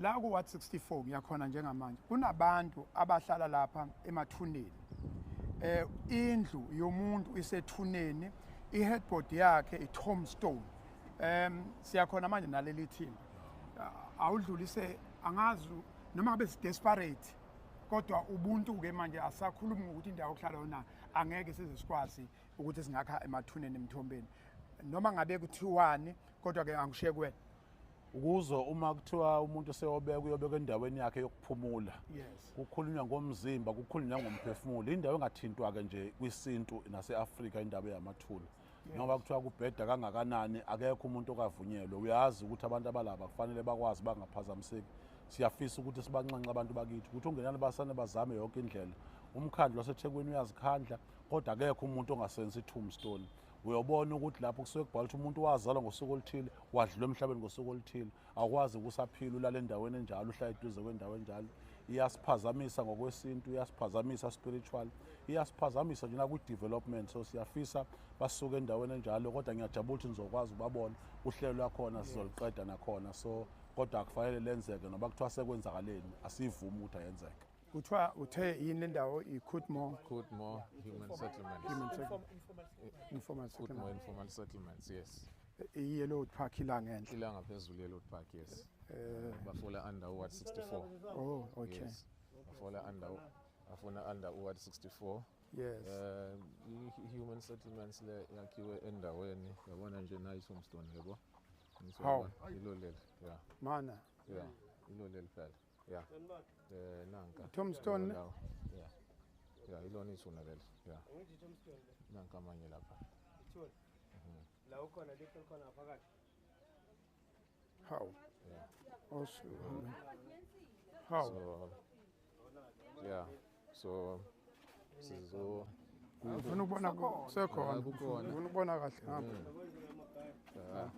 La ku Ward 64 ngiyakhona njengamanje kunabantu abahlala lapha emathuneni. Indlu yomuntu isethuneni, iheadboard yakhe iTombstone. Siyakhona manje naleli thimba. Awudlulise angazi noma ngabe desperate kodwa ubuntu ke manje asakhuluma ukuthi indawo okuhlala yona angeke size sikwazi ukuthi singakha emathuneni emthombeni. Noma ngabe kuthiwani kodwa ke angishiye kuwena. Ukuzo uma kuthiwa umuntu uyobeka endaweni yakhe yokuphumula. Yes. Kukhulunywa ngomzimba, kukhulunywa ngomphefumulo. Indawo engathintwa ke nje kwisintu naseAfrika indaba yamathuna. Ngoba kuthiwa kubheda kangakanani akekho umuntu okavunyelwe. Uyazi ukuthi abantu abalaba kufanele bakwazi bangaphazamiseki. Siyafisa ukuthi sibanxanxe abantu bakithi ukuthi ungenani basane bazame yonke indlela. Umkhandlo waseThekwini uyazikhandla kodwa akekho umuntu ongasenza iTombstone. Uyobona ukuthi lapho kusuke kubhalwa ukuthi umuntu wazalwa ngosuku oluthile wadlula emhlabeni ngosuku oluthile akwazi ukusaphila ulala endaweni enjalo uhlala eduze kwendawo enjalo. Iyasiphazamisa ngokwesintu, iyasiphazamisa spiritual, iyasiphazamisa nje ku development. So siyafisa basuke endaweni enjalo kodwa ngiyajabula ukuthi nizokwazi ukubabona uhlelo lwakhona sizoliqeda nakhona. So kodwa akufanele lenzeke noba kuthiwa sekwenzakaleni asivumi ukuthi ayenzeke. Kuthiwa uthe yini le ndawo iKhoodmore Human Settlements. Informal Khoodmore settlement. Informal Settlements, yes. Yellow Park ilanga enhle. Ilanga phezulu Yellow Park, yes. Bafola under Ward 64. Oh, okay. Yes. Bafola under Ward 64. Yes. Human Settlements le yakhiwe endaweni yabona nje nayi Tombstone yebo. How? Ilo leli, yeah. Mana. Yeah. Ilo leli phela. Yeah. Nanka. Tombstone. Yeah. Yeah, ilona ithuna leli. Yeah. Nanka manje lapha. La ukhona lihle khona phakathi. How? Yeah. Also. How? So yeah. So sizo Ufuna ukubona kusekhona. kukhona. Ufuna ukubona kahle ngapha. Yeah.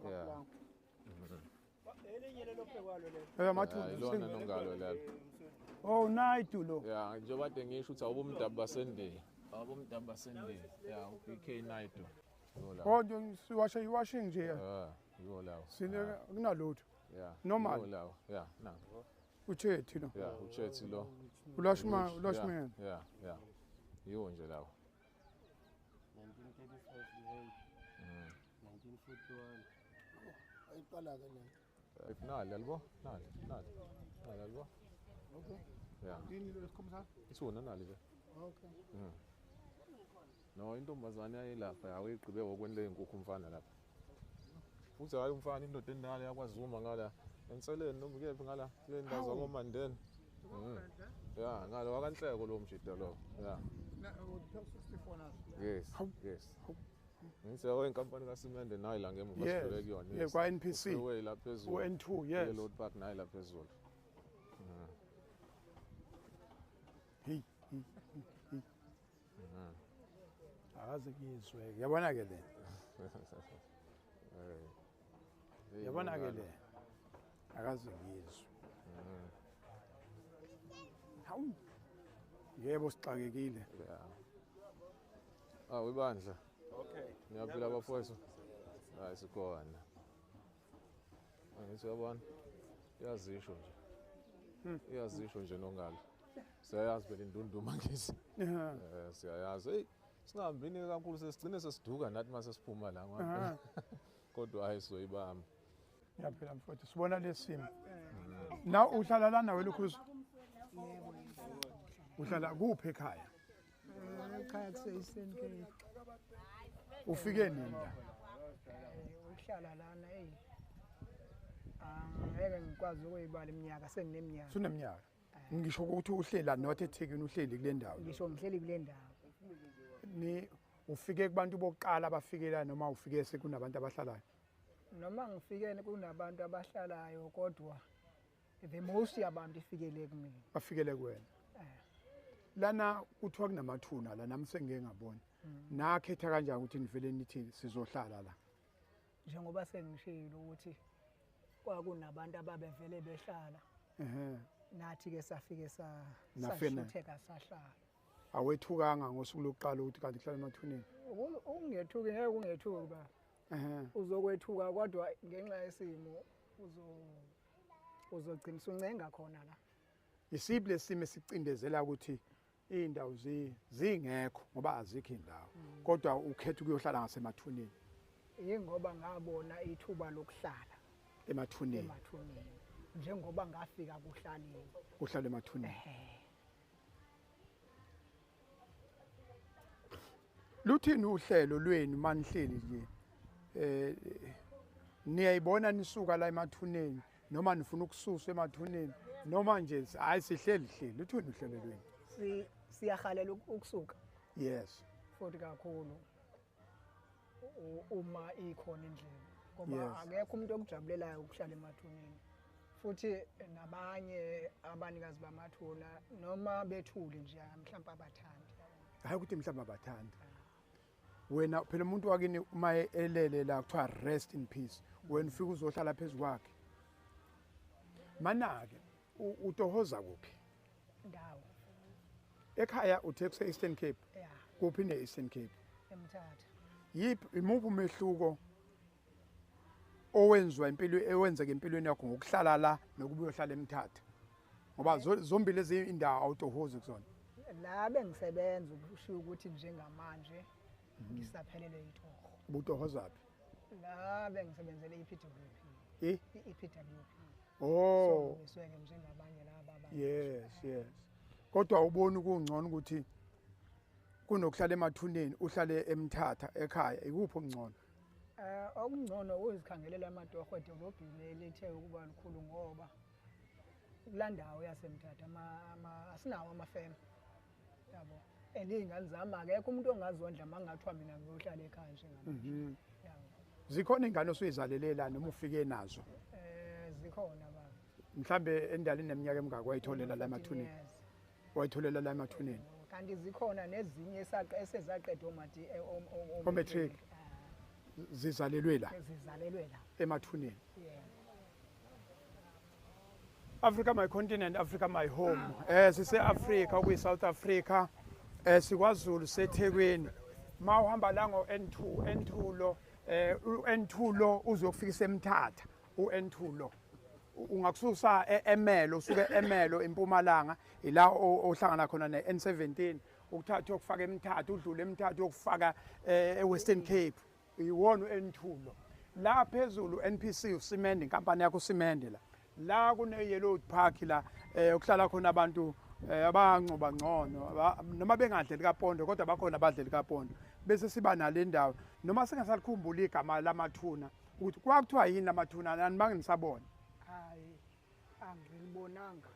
Yeah. Elinye lelo phekalo le. Mathunzi. Ilona nongalo lelo. Oh, nayidu lo. Yeah, njengoba kade ngisho ukuthi awubumdabu basendeni. Awubumdabu basendeni. Yeah, uBK Naidoo. Kodwa siwasha iwashing nje. Yiwo lawo. Sine kunalutho. Yeah. Normal. Yiwo lawo. Yeah, nangu. Uchethi lo. Yeah, uchethi lo. Ulashman. Yeah. Yiwo nje lawo. 1935 1941. Ayiqala ke le. Nali yalbo? Nali yalbo? Okay. Yeah. Yini lo sikhombisa? Isona nali nje. Okay. No, intombazane yayilapha yawuyigqibe okwenile inkukhu umfana lapha. Futhi hayi umfana indoda endala yakwaZuma ngala enseleni noma kephi ngala kule ndawo zakoMandeni. Yeah, ngalo wakanhleko lo mjida lo. Yeah. Yes. Ngise owenkampani kaSimende nayi la ngemuva sifike kuyona. Yeah, kwa NPC. Way la phezulu. N2, yes. Yellow Park nayi la phezulu. Hey. Akaze kuyizwe. Yabona ke le. Yabona ke le. Akaze kuyizwe. Hawu. Yebo sixakekile. Yeah. Webandla. Okay. Niyaphila bafowethu. Hayi sikhona. Angithi yabona. Iyazisho nje. Iyazisho nje nongalo. Siyayazi phela indunduma ngithi. Siyayazi. Hey, singahambini kakhulu sesigcine sesiduka nathi mase siphuma la ngapha. Kodwa hayi soyibamba. Yaphela mfowethu sibona lesimo. Na uhlala lana wena ukhuzo? Yebo. Uhlala kuphi ekhaya? Ekhaya kuseyisenkeni. Ufike nini la? Uhlala lana ngeke ngikwazi ukuyibala iminyaka sengineminyaka. Suneminyaka. Ngisho ukuthi uhlela not eThekwini uhleli kule ndawo. Ngisho ngihleli kule ndawo. Ni ufike kubantu bokuqala abafikela noma ufike sekunabantu abahlalayo? Noma ngifike kunabantu abahlalayo kodwa the most yabantu ifikele kumina. Bafikele kuwena. Lana kuthiwa kunamathuna la nami sengeke ngabona. Nakhetha kanjani ukuthi nivele nithi sizohlala la? Njengoba sengishilo ukuthi kwakunabantu ababevele behlala. Nathi ke safike sashutheka sahlala. Awethukanga ngosuku lokuqala ukuthi kanti kuhlala emathuneni. Ungethuki ngeke ungethuki ba. uzokwethuka kodwa ngenxa yesimo uzogcina usuncenga khona la. Isiphi lesimo esicindezela ukuthi indawo zingekho ngoba azikho indawo kodwa ukhetha ukuyohlala ngasemathuneni Yingoba ngabona ithuba lokuhlala emathuneni njengoba ngafika kuhlaliwe uhlala emathuneni Luthini uhlelo lwenu manihleli nje niyayibona nisuka la emathuneni noma nifuna ukususwa emathuneni noma nje hayi sihleli luthini uhlelo lwenu siyahalela ukusuka Yes futhi kakhulu uma ikhona indlela Yes. ngoba akekho umuntu okujabulelayo ukuhlala emathuneni futhi nabanye abanikazi bamathuna noma bethuli nje mhlawumbe abathandi hayi ukuthi mhlawumbe abathanda wena phela umuntu wakini uma elele la kuthiwa rest in peace wena ufika uzohlala phezulu kwakhe manake utohoza kuphi ndawo ekhaya uthe kuse Eastern Cape ya kuphi ne Eastern Cape eMthatha yiphi imuphi umehluko owenzwa ewenzeka empilweni yakho ngokuhlala la nokubuya uhlala eMthatha ngoba zombili lezi indawo awutohozi kuzona la bengisebenza ukusho ukuthi njengamanje ngisaphelele itoho ubutohozaphi la bengisebenzele iPWP iPWP oh ngisweke njengabanye laba yes kodwa ubona kungcono ukuthi kunokuhlala emathuneni uhlale eMthatha ekhaya ikuphi okungcono okungcono uzikhangelela amatoho edolobheni lethe ukuba likhulu ngoba kulandawo yaseMthatha asinawo amafema yabo elingani zami akekho umuntu ongazondla mangathiwa mina ngiyohlala ekhaya njengamanje yabo zikhona ingane osuyizalelela noma ufike nazo zikhona baba mhlambe endalini neminyaka emingaka wayitholela la emathuneni wayitholela la emathuneni kanti zikhona nezinye esezaqedwa omati matric zizalelwe la zizalelwe la emathuneni Africa my continent Africa my home sise Africa kuyi South Africa sikwaZulu seThekwini mawuhamba la ngo N2 lo u-N2 lo uzokufikisa eMthatha u-N2 lo ungakususa eMelo usuke eMelo eMpumalanga ila ohlangana khona neN17 ukuthatha ukufaka eMthatha udlule eMthatha ukufaka eWestern Cape iwona uN2 lo la phezulu NPC uCement inkampani yakho uCement la kune Yellow Park la okuhlala khona abantu abangcoba ngcono noma bengadleli kaPondo kodwa bakhona abadleli kaPondo bese siba nalendawo noma singasalikhumbula igama lamathuna ukuthi kwakuthiwa yini lamathuna nani banginisabona hayi angilibonanga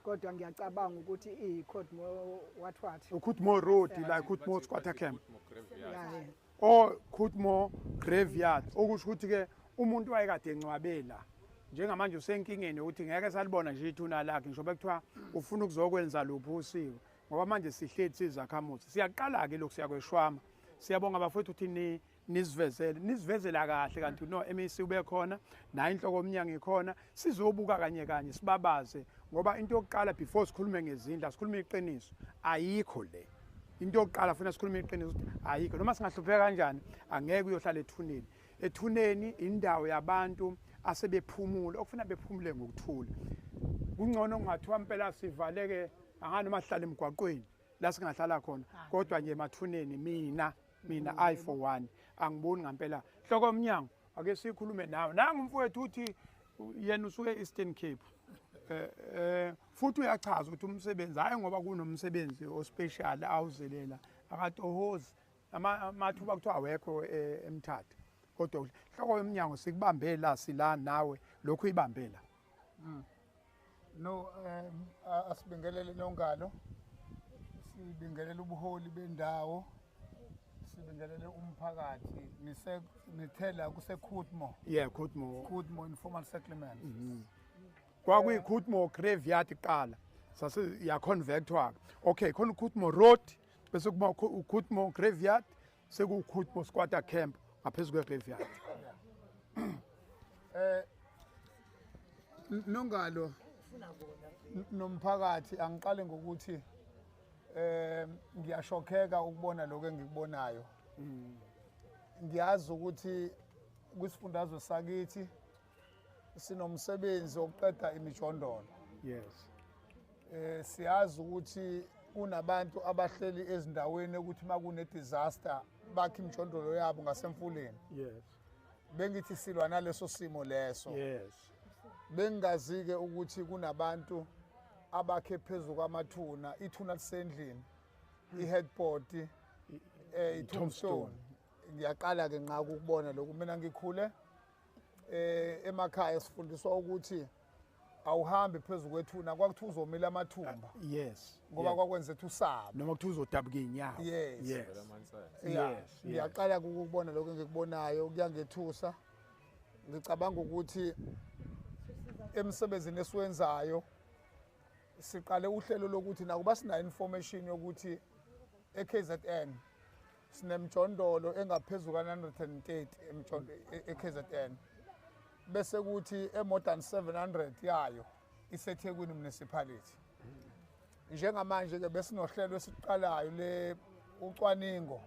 kodwa ngiyacabanga ukuthi iCottmore what uCottmore Road la Cottmore Squatter Camp yeah or Cottmore Graveyard okusho ukuthi ke umuntu wayekade encwabela njengamanje usenkingeni ukuthi ngeke salibona nje ithuna lakhe ngisho bekuthiwa ufuna ukuzokwenza lupho usiko ngoba manje sihleli sizakhamuzi siyaqala ke lokhu siyakweshwama siyabonga bafowethu ukuthi nisivezela kahle kanti no MEC ube khona na inhloko omnyango ikhona sizobuka kanye sibabaze ngoba into yokuqala before sikhulume ngezindla sikhulume iqiniso ayikho le into yokuqala funa sikhulume iqiniso ukuthi ayikho noma singahlupheka kanjani angeke uyohlala ethuneni indawo yabantu asebephumule okufuna bephumule ngokuthula kungcono ungathiwa impela sivaleke angani mahlala emgwaqweni la singahlala khona kodwa nje emathuneni mina I for one angiboni ngempela hloko omnyango ake sikhulume nawe nanga umfowethu uthi yena usuke eEastern Cape futhi uyachaza ukuthi umsebenzi hayi ngoba kunomsebenzi ospecial awuzelela akatohozi amathuba kuthiwa awekho eMthatha kodwa hloko yomnyango sikubambe la sila nawe lokhu ibambela no asibingelele nongalo sibingelele ubuholi bendawo sibingelele umphakathi nithela kuse Cottmore Cottmore informal settlement kwakuyi Cottmore Graveyard qala sase ya convectwa okay khona Cottmore Road bese kuba Cottmore Graveyard seku Cottmore Squatter Camp ngaphezulu kwe-graveyard nongalo nomphakathi angiqale ngokuthi ngiyashokheka ukubona lokho engikubonayo ngiyazi ukuthi kwisifundazwe sakithi sinomsebenzi wokuqeda imijondolo. Yes. Siyazi ukuthi kunabantu abahleli ezindaweni ukuthi makune disaster bakhe imijondolo yabo ngasemfuleni. Yes. Bengithi silwa naleso simo leso. Yes. Bengazi ke ukuthi kunabantu abakhe phezulu kwamathuna, ithuna lisendlini, iheadboard, i-tombstone. Ngiyaqala ke nqa ukubona lokho. Mina ngikhule emakhaya sifundiswa ukuthi awuhambi phezulu kwethuna, kwakuthiwa uzomila amathumba Yes. ngoba kwakwenzethu usaba. Noma kuthiwa uzodabuka iy'nyawo. Yes. Yes. Yeah. Yes. Ngiyaqala ukubona lokho engikubonayo kuyangethusa. Ngicabanga ukuthi emsebenzini esiwenzayo siqale uhlelo lokuthi nakuba sina information yokuthi eKZN sinemjondolo engaphezulu ka-930 eKZN, bese kuthi more than 700 yayo iseThekwini municipality. Njengamanje ke besinohlelo esiqalayo le ucwaningo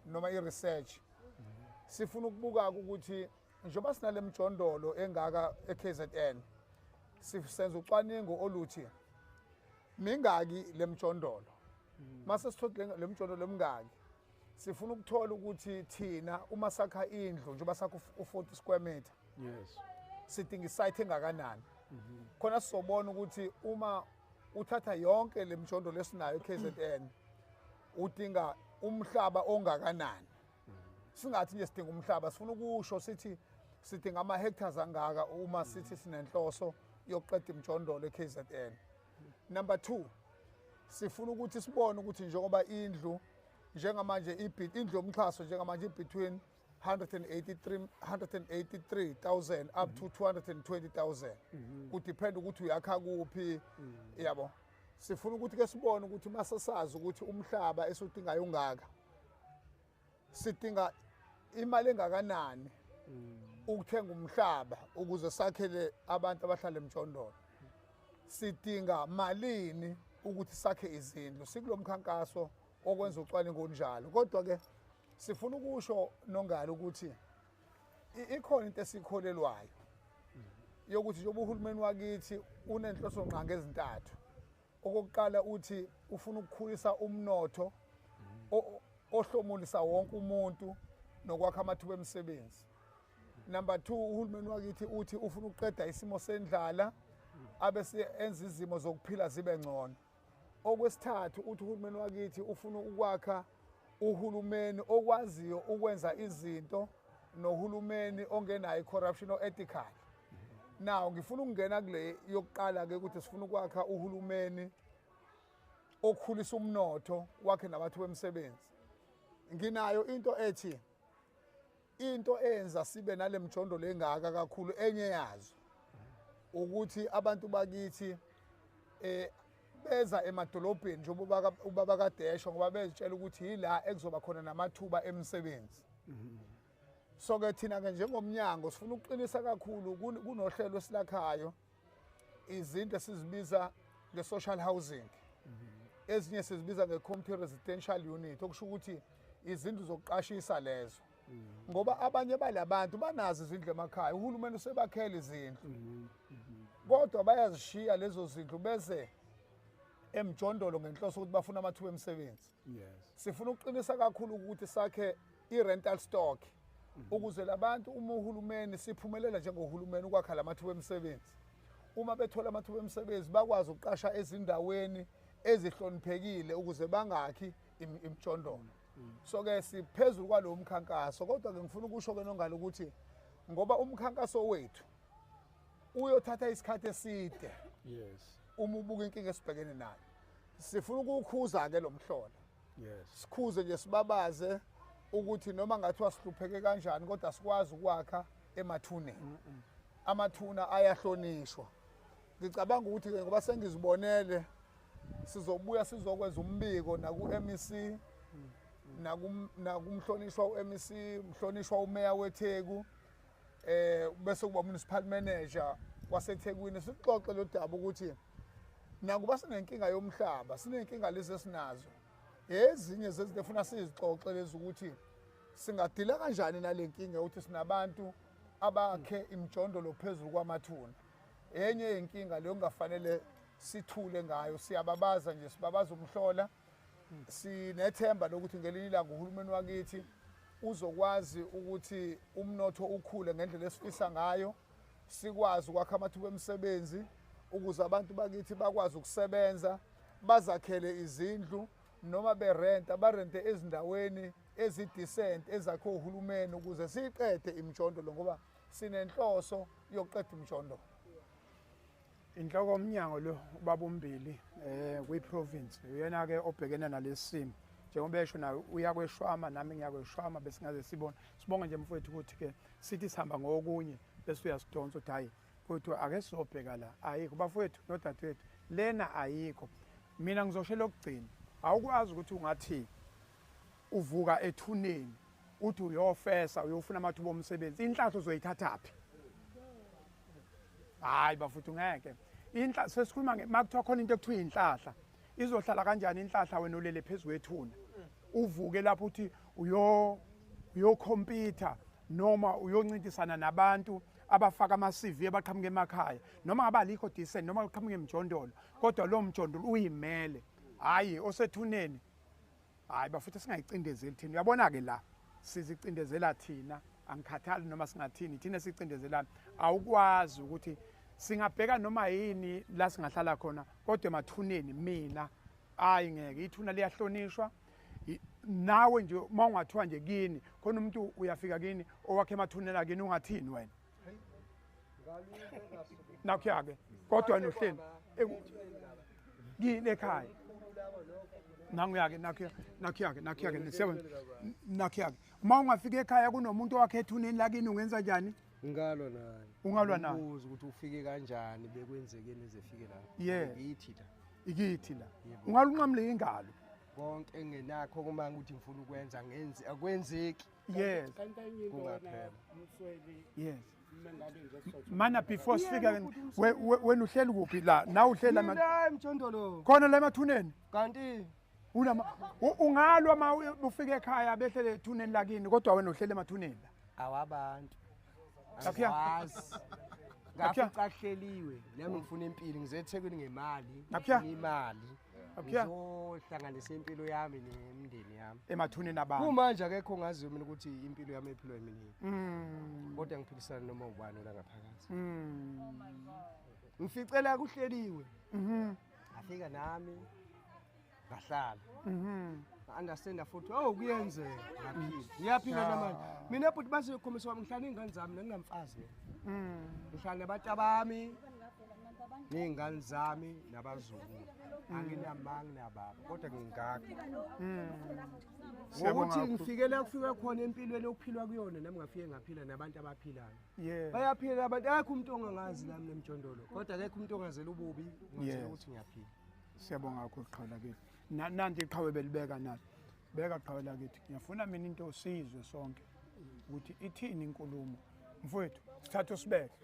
noma i-research. Sifuna ukubuka ukuthi njengoba sinale mjondolo engaka eKZN, sisenza ucwaningo oluthi mingaki lemjondolo. Mase sithola lemjondolo mingaki, sifuna ukuthola ukuthi thina uma sakha indlu njengoba sakha u40 square meter, Yes. sidinga isite engakanani. Khona sizobona ukuthi uma uthatha yonke lemjondolo esinayo eKZN udinga umhlaba ongakanani. Singathi nje sidinga umhlaba, sifuna ukusho sithi sidinga ama hectares angaka uma sithi sinenhloso yokuqeda imjondolo eKZN. Number 2, sifuna ukuthi sibone ukuthi njengoba indlu njengamanje indlu yomxhaso njengamanje between 183,000 up to 220,000. Kudepend ukuthi uyakha kuphi, yabo. Sifuna ukuthi ke sibone ukuthi mase sazi ukuthi umhlaba esudingayo ungaka, sidinga imali engakanani ukuthenga umhlaba ukuze sakhele abantu abahlala emjondolo. Sidinga malini ukuthi sakhe izindlu. Sikulomkhankaso okwenza ucwaningo onjalo. Kodwa ke sifuna ukusho Nongalo ukuthi ikhona into esikholelwayo yokuthi njengoba uhulumeni wakithi unenhloso ngqanga ezintathu. Okokuqala uthi ufuna ukukhulisa umnotho ohlomulisa wonke umuntu nokwakha amathuba emisebenzi. Number 2, uhulumeni wakithi uthi ufuna ukuqeda isimo sendlala abese enza izimo zokuphila zibe ngcono. Okwesithathu uthi uhulumeni wakithi ufuna ukwakha uhulumeni okwaziyo ukwenza izinto nohulumeni ongenayo i-corruption o-ethical. Now ngifuna ukungena kule yokuqala ke ukuthi sifuna ukwakha uhulumeni okhulisa umnotho wakhe namathuba emisebenzi. Nginayo into ethi into eyenza sibe nale mjondolo engaka kakhulu enye yazo ukuthi abantu bakithi beza emadolobheni njengoba ubaba kaDesho ngoba bezitshela ukuthi yila ekuzoba khona namathuba emisebenzi. So ke thina ke njengomnyango sifuna ukuqinisa kakhulu kunohlelo esilakhayo izinto esizibiza nge-social housing, ezinye sizibiza nge-community residential unit, okusho ukuthi izindlu zokuqashisa lezo. Ngoba abanye balabantu banazo izindlu emakhaya, uhulumeni usebakhela izindlu, kodwa bayazishiya lezo zindlu beze emjondolo ngenhloso ukuthi bafuna amathuba emisebenzi. Yes. Sifuna ukuqinisa kakhulu ukuthi sakhe i-rental stock ukuze labantu uma uhulumeni siphumelela njengohulumeni ukwakha lamathuba emisebenzi, uma bethola amathuba emisebenzi bakwazi ukuqasha ezindaweni ezihloniphekile ukuze bangakhi imjondolo. So ke siphezulu kwalowo mkhankaso, kodwa ke ngifuna ukusho ke Nongalo ukuthi ngoba umkhankaso wethu uyothatha isikhathi eside. Yes. Uma ubuka inkinga esibhekene nayo, sifuna ukukhuza ke lo mhlola. Yes. Sikhuze nje sibabaze ukuthi noma ngathiwa sihlupheke kanjani kodwa sikwazi ukwakha emathuneni. Amathuna ayahlonishwa. Ngicabanga ukuthi ke ngoba sengizibonele sizobuya sizokwenza umbiko naku-MEC nakumhlonishwa u-MEC, mhlonishwa umeya weTheku, bese kuba municipal manager waseThekwini, sixoxe lo daba ukuthi nakuba sinenkinga yomhlaba, sinenkinga lezi esinazo, ezinye zezinto efuna sizixoxe lezi ukuthi singadila kanjani nale nkinga ukuthi sinabantu abakhe imjondolo phezulu kwamathuna. Enye inkinga leyo kungafanele sithule ngayo, siyababaza nje, sibabaza umhlola. Sinethemba lokuthi ngelinye ilanga uhulumeni wakithi uzokwazi ukuthi umnotho ukhule ngendlela esifisa ngayo, sikwazi ukwakha amathuba emisebenzi ukuze abantu bakithi bakwazi ukusebenza, bazakhele izindlu noma barente ezindaweni ezidecent ezakhiwe uhulumeni ukuze siqede imjondolo ngoba sinenhloso yokuqeda imjondolo. Inhloko yomnyango lo ubaba uMbili kwi-province uyena ke obhekene nalesimo njengoba esho nayo uya kweshwama nami ngiya kweshwama bese ngaze sibonge nje mfowethu ukuthi ke sithi sihamba ngokunye bese uyasidonsa ukuthi hayi kodwa ake sizobheka la ayikho bafowethu nodadewethu lena ayikho. Mina ngizosho lokugcina awukwazi ukuthi ungathi uvuka ethuneni uthi uyofesa uyofuna amathuba omsebenzi inhlahla uzoyithathaphi. Hayi bafuthu ngeke inhlahla sesikhuluma makuthiwa khona into ekuthiwa inhlahla izohlala kanjani inhlahla wena ulele phezulu kwethuna uvuke lapho uthi uyokhompyutha noma uyoncintisana nabantu abafaka ama-CV abaqhamuka emakhaya noma ngaba alikho decent noma uqhamuka emjondolo kodwa lo mjondolo uyimele hayi osethuneni. Hayi bafuthu singayicindezeli thina uyabona-ke la sizicindezela thina angikhathali noma singathini thina sicindezelana awukwazi ukuthi singabheka noma yini la singahlala khona kodwa emathuneni mina hayi ngeke ithuna liyahlonishwa nawe nje mawungathiwa nje kini khona umuntu uyafika kini owakhe emathuneni akini ungathini wena nakuyake kodwa nohleli kini ekhaya nanguyake nakuyake uma ungafika ekhaya kunomuntu owakhe ethuneni lakini ungenza njani? Ngalwa naye. Ungalwa naye. Ubuza ukuthi ufike kanjani bekwenzekeni ezefike la. Yeah. Yithi la. Ikithi la. Ungalunqamle ingalo. Konke engenakho kuma ukuthi ngifuna ukwenza ngenzi akwenzeki. Yes. Kungaphela. Yes. Mana before sifika wena uhleli kuphi la na uhlela la emjondolo khona la emathuneni kanti ungalwa uma ufika ekhaya behlele ethuneni lakini kodwa wena uhlele emathuneni la awabantu akwazi ngafica hleliwe nami ngifuna impilo ngizethekwini ngemali imali ngizohlanganisa impilo yami nemndeni yami emathuneni abantu kumanje akekho ngaziyo mina ukuthi impilo yami ephilwa yimi kodwa ngiphilisana noma ubani la ngaphakathi ngificela kuhleliwe afika nami ngahlala understand futhi kuyenzeka ngaphila ngiyaphila namanje mina futhi basekhombisa wami ngihlala ingane zami nengamfazi ngihlala nabantu bami nengane zami nabazukulu anginamanga nababa kodwa ngingaka ngokuthi ngifikela kufika khona empilweni okuphilwa kuyona nami ngafike ngaphila nabantu abaphilayo bayaphila abantu akho umuntu ongangazi nami nemjondolo kodwa akekho umuntu ongazela ububi ngizela ukuthi ngiyaphila. Siyabonga kakhulu Qhawe kithi nanti iqhawe belibeka nalo beka Qhawe lakithi ngiyafuna mina into osizwe sonke ukuthi ithini inkulumo mfowethu sithatha usibeke.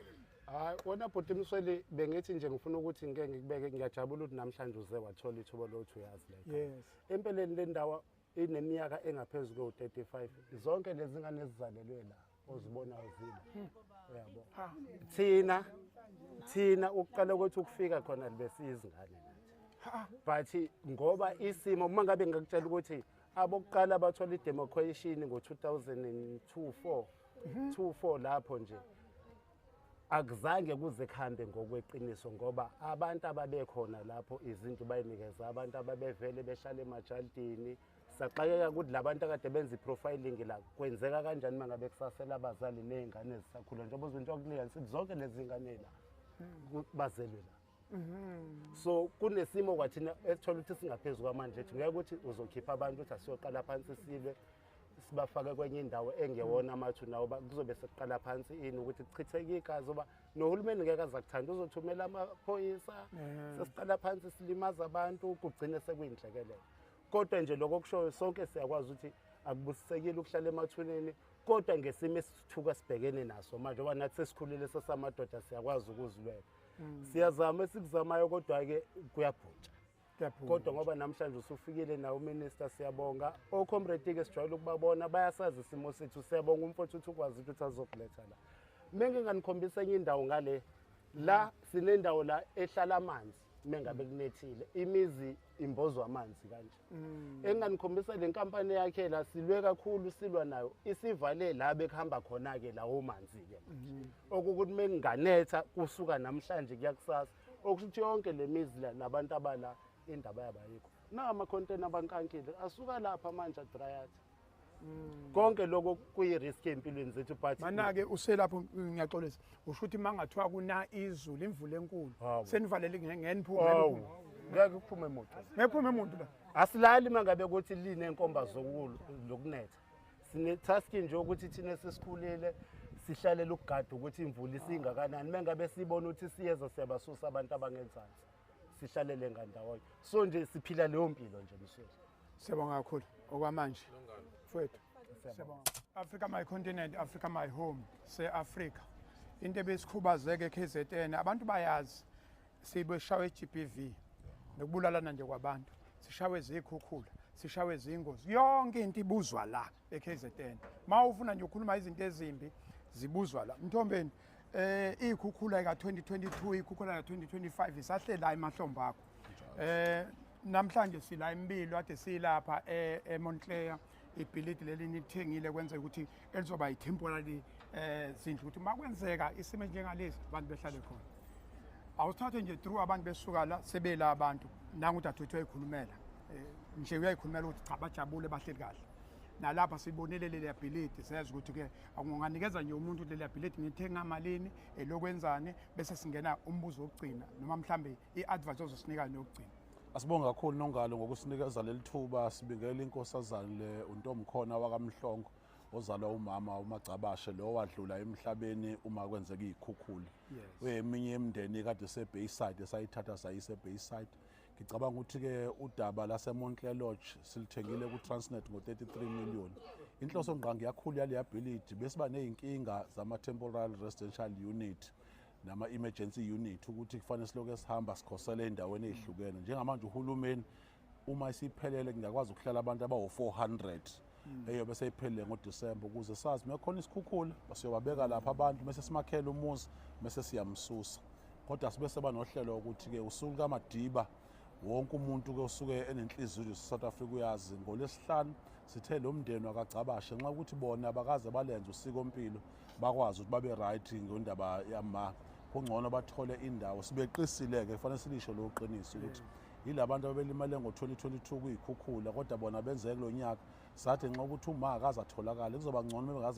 Hayi wona bhuti Msweli bengithi nje ngifuna ukuthi ngeke ngikubeke ngiyajabula ukuthi namhlanje uze wathola ithuba lokuthi uyazi la. Yes. Empeleni le ndawo ineminyaka engaphezulu ko-35 zonke lezi ngane ezizalelwe la ozibonayo zile uyabo thina ukuqala ukuthi ukufika khona besiyizingane but ngoba isimo uma ngabe ngakutshela ukuthi abokuqala bathola idemocration ngo-2002-4 lapho nje akuzange kuze kuhambe ngokweqiniso ngoba abantu ababekhona lapho izinto bayinikeza abantu ababevele behlala emajaldini saxakeka ukuthi labantu akade benza iprofiling la kwenzeka kanjani mangabe kusasela abazali nezingane ezisakhula njengoba uzinto okunika sithi zonke lezi ngane la bazelwe la so kunesimo kwathina ethola ukuthi singaphezulu kwamanje ngeke ukuthi uzokhipha abantu ukuthi asiyoqala phansi silwe sibafake kwenye indawo engewona amathuna nawo kuzobe sekuqala phansi ini ukuthi kuchitheke igazi oba nohulumeni ngeke azakuthanda uzothumela amaphoyisa sesiqala phansi silimaza abantu kugcine sekuyinhlekelele kodwa nje lokho kushoyo sonke siyakwazi ukuthi akubusisekile ukuhlala emathuneni kodwa ngesimo esithuka sibhekene naso manje ngoba nathi sesikhulile sesamadoda siyakwazi ukuzilwela siyazama esikuzamayo kodwa-ke kuyabhutsha kodwa ngoba namhlanje usufikile nawo uminister siyabonga ocomrade-ke sijwayele ukubabona bayasazi isimo sethu siyabonga umfowethu ukuthi ukwazi ukuthi azokuletha la Menge nganikhombisa enye indawo ngale la sinendawo la ehlala amanzi mengabe kunethile imizi imbozwa amanzi kanje. Enganikhombisa le nkampani yakhe la silwe kakhulu silwa nayo isivale la bekuhamba khona ke lawo manzi ke. Okukuthi menganetha kusuka namhlanje kuyakusasa okuthi yonke le mizi la nabantu abala indaba yabayikho. Na ama container abankankile asuka lapha manje dryat. Konke lokho kuyi-risk empilweni zethu but mana-ke uselapho ngiyaxolisa usho ukuthi uma ngathiwa kuna izulu imvula enkulu senivalele ngeniphume ngeke kuphume imoto ngephume umuntu la asilali uma ngabe ukuthi linenkomba zokunetha sine-task nje ukuthi thina sesikhulile sihlalela ukugada ukuthi imvula isingakanani mengabe sibona ukuthi siyeza siyabasusa abantu abangenzansi sihlalele ngandawonye so nje siphila leyo mpilo nje mswethu. Siyabonga kakhulu okwamanje mfowethu. Siyabonga. Africa my continent, Africa my home, se-Afrika into ebesikhubazeke KZN abantu bayazi sibeshawe i-GBV nokubulalana nje kwabantu sishawe ezikhukhula sishawe ezingozi yonke into ibuzwa la eKZN ma ufuna nje ukukhuluma izinto ezimbi zibuzwa la Mthombeni ikhukhula ka-2022 ikhukhula ka-2025 isahle la emahlombe akho namhlanje sila Imbilwi ade silapha eMontclair ibhilidi leli nithengile kwenza ukuthi elizoba yi-temporary zindlu ukuthi makwenzeka isimo njengalesi abantu behlale khona awuthathe nje through abantu besuka la sebela abantu nanga ukuthi athethwe ekhulumela nje uyayikhulumela ukuthi cha bajabule bahleli kahle nalapha sibonele le ability siyazi ukuthi ke akunganikeza nje umuntu le ability ngithenga malini elokwenzani bese singena umbuzo wokugcina noma mhlambe i-advice ozosinika nokugcina. Asibonga kakhulu Nongalo ngokusinikeza leli thuba sibingela inkosazana le uNtomkhona wakaMhlongo ozalwa umama uMagcabashe lo wadlula emhlabeni uma kwenzeka izikhukhula. Weminye imndeni kade seBayside esayithatha sayise eBayside. Ngicabanga ukuthi ke udaba lase Montclair Lodge silithengile ku Transnet ngo-33 million. Inhloso ngqangi yakhulu yale ability besiba nezinkinga zama temporary residential unit nama emergency unit ukuthi kufanele siloke sihamba sikhosela endaweni ezihlukene njengamanje uhulumeni uma isiphelele ngiyakwazi ukuhlala abantu abawu400 eyobe seyiphelele ngoDisemba ukuze sazi mekhona isikhukhula basiyobabeka lapha abantu bese simakhela umuzi bese siyamsusa kodwa sibe seba nohlelo ukuthi ke usuku kaMadiba wonke umuntu ke usuke enenhliziyo South Africa uyazi ngolesihlanu sithe lo mndeni wakagcabashe nxa ukuthi bona abakaze balenza usiko impilo bakwazi ukuthi babe right ngendaba yama kungcono bathole indawo sibeqisile ke kufanele silisho lo qiniso ukuthi yilabantu abelimale ngo2022 kuyikhukhula kodwa bona benzeke lo nyaka sathi nxa ukuthi uma akaza tholakala kuzoba ngcono bengazi